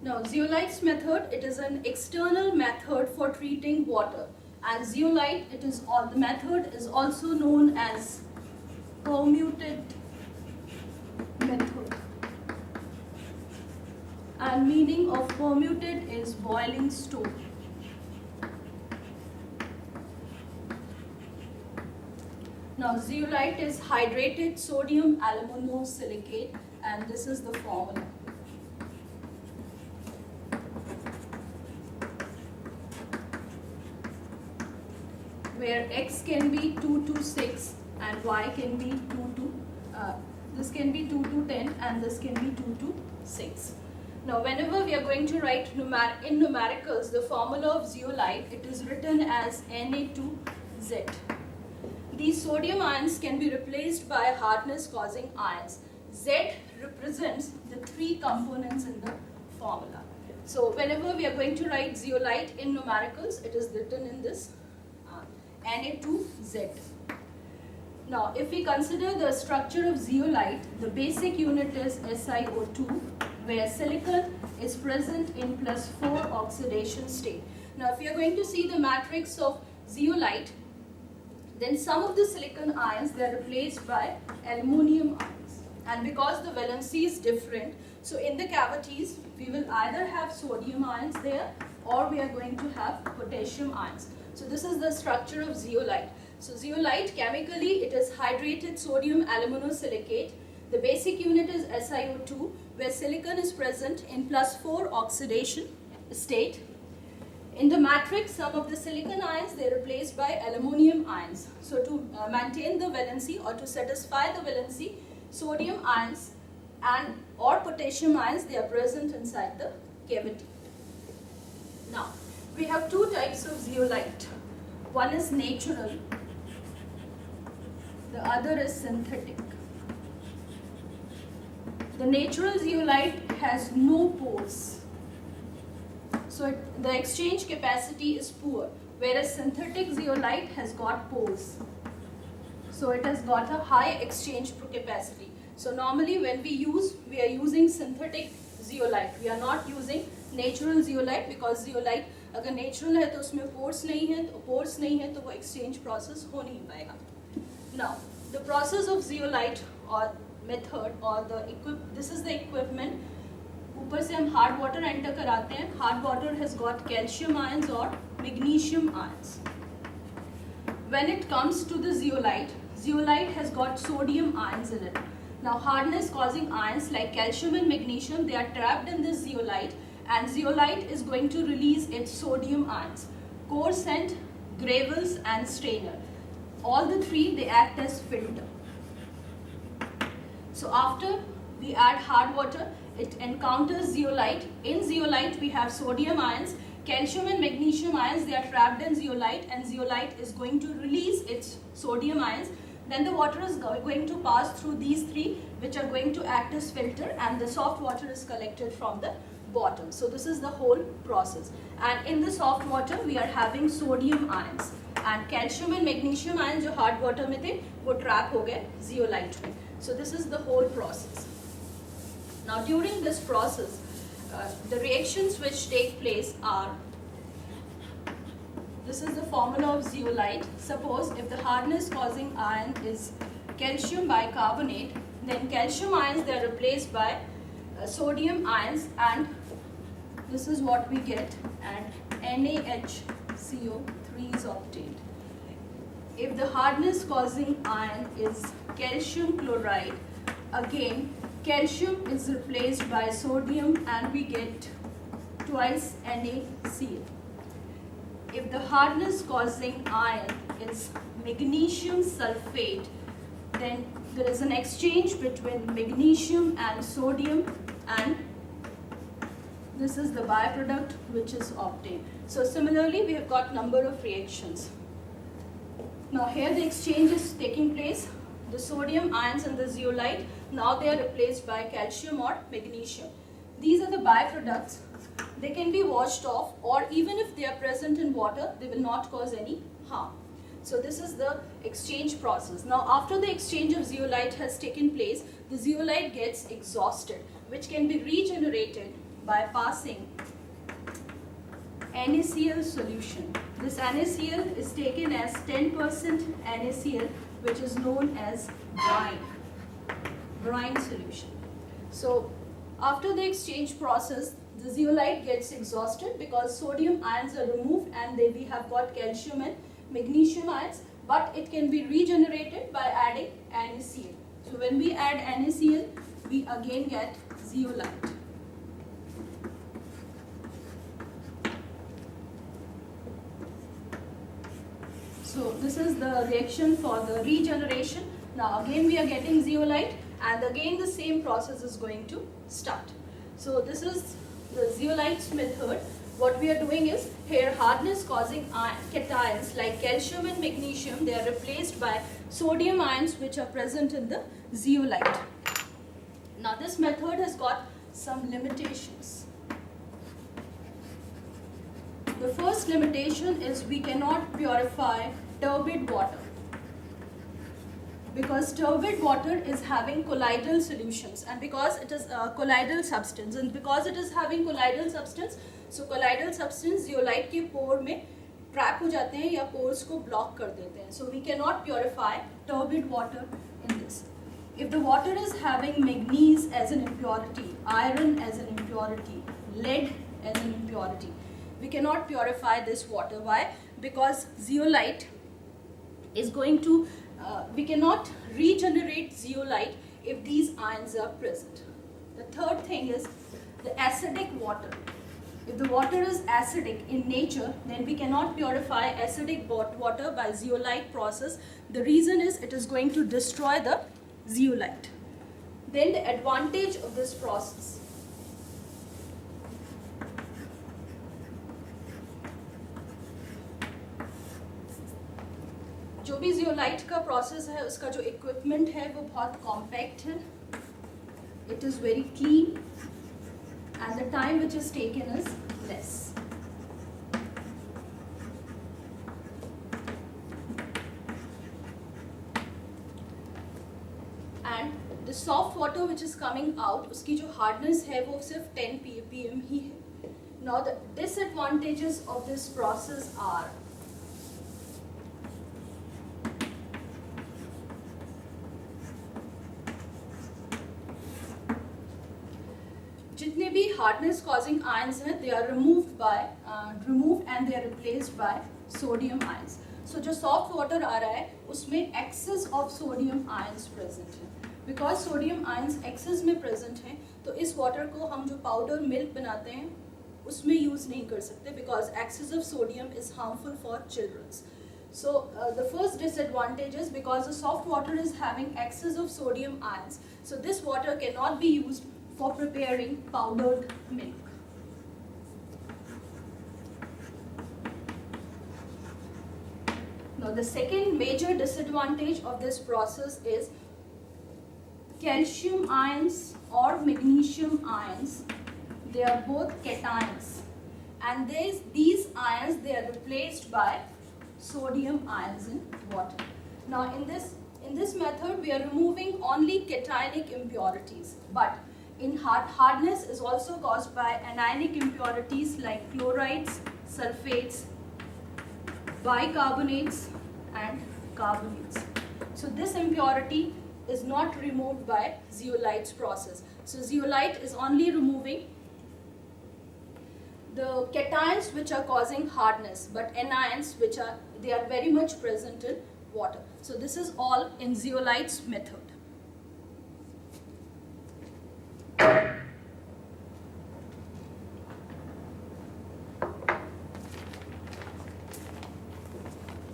Now, zeolites method, it is an external method for treating water. And zeolite, the method is also known as permuted method. And meaning of permuted is boiling stone. Now, zeolite is hydrated sodium aluminosilicate, and this is the formula. Where x can be 2 to 6 and y can be 2 to this can be 2 to 10 and this can be 2 to 6. Now, whenever we are going to write in numericals the formula of zeolite, it is written as Na2Z. These sodium ions can be replaced by hardness causing ions. Z represents the three components in the formula. So whenever we are going to write zeolite in numericals, it is written in this Na2Z. Now, if we consider the structure of zeolite, the basic unit is SiO2, where silicon is present in +4 oxidation state. Now, if we are going to see the matrix of zeolite, then some of the silicon ions, they are replaced by aluminum ions. And because the valency is different, so in the cavities, we will either have sodium ions there or we are going to have potassium ions. So this is the structure of zeolite. So zeolite, chemically, it is hydrated sodium aluminosilicate. The basic unit is SiO2, where silicon is present in +4 oxidation state. In the matrix, some of the silicon ions, they are replaced by aluminum ions. So to maintain the valency or to satisfy the valency, sodium ions and or potassium ions, they are present inside the cavity. Now, we have two types of zeolite. One is natural, the other is synthetic. The natural zeolite has no pores. So the exchange capacity is poor, whereas synthetic zeolite has got pores. So it has got a high exchange capacity. So normally when we are using synthetic zeolite. We are not using natural zeolite because zeolite अगर natural है तो उसमें pores नहीं है, तो pores नहीं है तो वो exchange process हो नहीं पाएगा. Now the process of zeolite or method or this is the equipment. ऊपर से हम hard water enter कराते हैं. Hard water has got calcium ions or magnesium ions. When it comes to the zeolite, zeolite has got sodium ions in it. Now hardness causing ions like calcium and magnesium, they are trapped in this zeolite, and zeolite is going to release its sodium ions. Core scent, gravels and strainer. All the three, they act as filter. So after we add hard water, it encounters zeolite. In zeolite we have sodium ions, calcium and magnesium ions, they are trapped in zeolite, and zeolite is going to release its sodium ions. Then the water is going to pass through these three, which are going to act as filter, and the soft water is collected from the bottom. So this is the whole process. And in the soft water we are having sodium ions, and calcium and magnesium ions जो hard water में थे वो trap हो गए zeolite में. So this is the whole process. Now during this process, the reactions which take place are, this is the formula of zeolite. Suppose if the hardness causing ion is calcium bicarbonate, then calcium ions, they are replaced by sodium ions, and this is what we get, and NaHCO3 is obtained. If the hardness causing ion is calcium chloride, again calcium is replaced by sodium and we get twice NaCl. If the hardness causing ion is magnesium sulfate, then there is an exchange between magnesium and sodium, and this is the byproduct which is obtained. So similarly we have got number of reactions. Now here the exchange is taking place. The sodium ions in the zeolite, now they are replaced by calcium or magnesium. These are the byproducts. They can be washed off, or even if they are present in water, they will not cause any harm. So this is the exchange process. Now after the exchange of zeolite has taken place, the zeolite gets exhausted, which can be regenerated by passing NaCl solution. This NaCl is taken as 10% NaCl, which is known as brine solution. So after the exchange process, the zeolite gets exhausted because sodium ions are removed, and then we have got calcium and magnesium ions, but it can be regenerated by adding NaCl. So when we add NaCl, we again get zeolite. So this is the reaction for the regeneration. Now again we are getting zeolite, and again the same process is going to start. So this is the zeolites method. What we are doing is, here hardness causing cations like calcium and magnesium, they are replaced by sodium ions which are present in the zeolite. Now this method has got some limitations. The first limitation is we cannot purify turbid water, because turbid water is having colloidal solutions, and because it is a colloidal substance, so colloidal substance zeolite के pore में trap हो जाते हैं या pores को block कर देते हैं. So we cannot purify turbid water in this. If the water is having manganese as an impurity, iron as an impurity, lead as an impurity, we cannot purify this water. Why? Because zeolite is going to, we cannot regenerate zeolite if these ions are present. The third thing is the acidic water. If the water is acidic in nature, then we cannot purify acidic water by zeolite process. The reason is it is going to destroy the zeolite. Then the advantage of this process. जो भी zeolite का process है, उसका जो equipment है वो बहुत compact है. It is very clean, and the time which is taken is less. And the soft water which is coming out, उसकी जो hardness है वो सिर्फ 10 ppm ही है. Now the disadvantages of this process are, जितने भी हार्डनेस कॉजिंग आयंस हैं, they are removed and they are replaced by sodium ions. So जो सॉफ्ट वाटर आ रहा है उसमें excess of sodium ions present है. बिकॉज सोडियम आयंस एक्सेस में प्रेजेंट हैं, तो इस वाटर को हम जो पाउडर मिल्क बनाते हैं उसमें यूज़ नहीं कर सकते, because excess of sodium is harmful for childrens. So the first disadvantage is because the soft water is having excess of sodium ions, so this water cannot be used for preparing powdered milk. Now the second major disadvantage of this process is calcium ions or magnesium ions. They are both cations, and these ions, they are replaced by sodium ions in water. Now in this method we are removing only cationic impurities, but in hardness is also caused by anionic impurities like chlorides, sulfates, bicarbonates and carbonates. So this impurity is not removed by zeolite's process. So zeolite is only removing the cations which are causing hardness, but anions they are very much present in water. So this is all in zeolite's method.